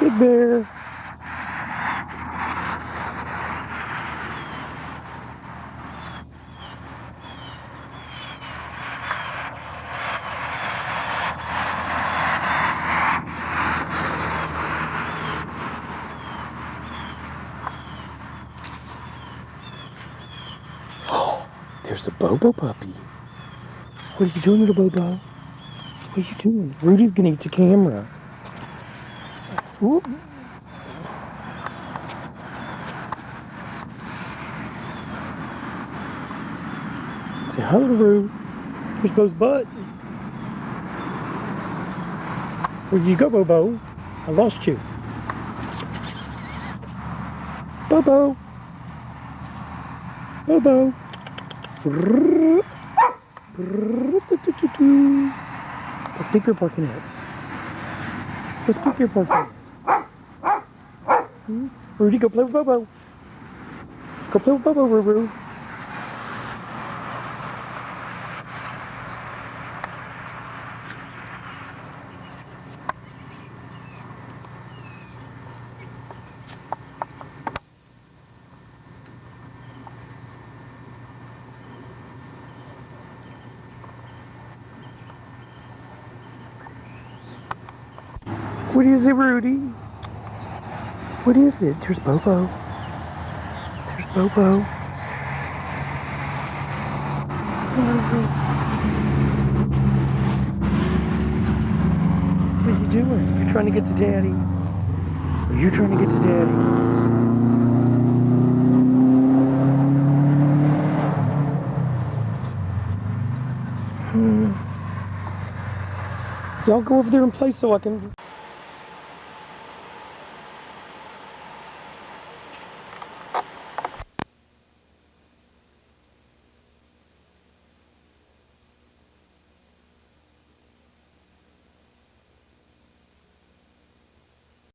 Big Bear. Oh, there's a Bobo puppy. What are you doing, little Bobo? What are you doing? Rudy's gonna eat the camera. Ooh. Say hi, little Rude. Here's Bo's butt. Where'd you go, Bobo? I lost you. Bobo. Bobo. Let's pick your parking at. Let's pick your parking. Rudy, go play with Bobo. Go play with Bobo, Ruru. What is it, Rudy? What is it? There's Bobo. There's Bobo. What are you doing? You're trying to get to Daddy. Are you trying to get to Daddy? Y'all go over there and play so I can...